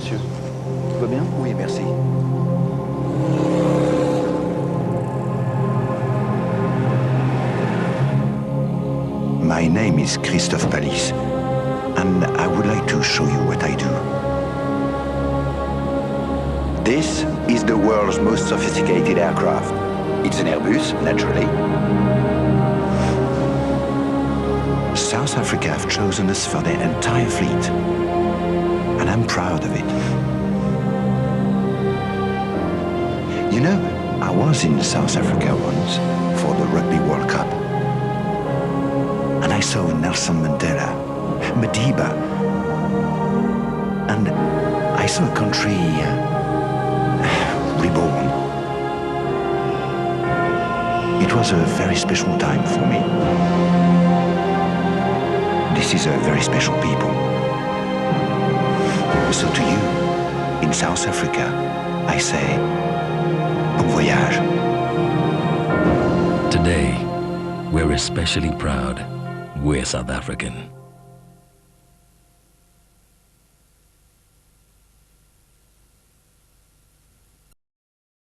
Monsieur, tout va bien? Oui, merci. My name is Christophe Palis, and I would like to show you what I do. This is the world's most sophisticated aircraft. It's an Airbus, naturally. South Africa have chosen us for their entire fleet, and I'm proud of it. You know, I was in South Africa once for the Rugby World Cup, and I saw Nelson Mandela, Madiba, and I saw a country reborn. It was a very special time for me. This is a very special people. So to you, in South Africa, I say, bon voyage. Today, we're especially proud. We're South African.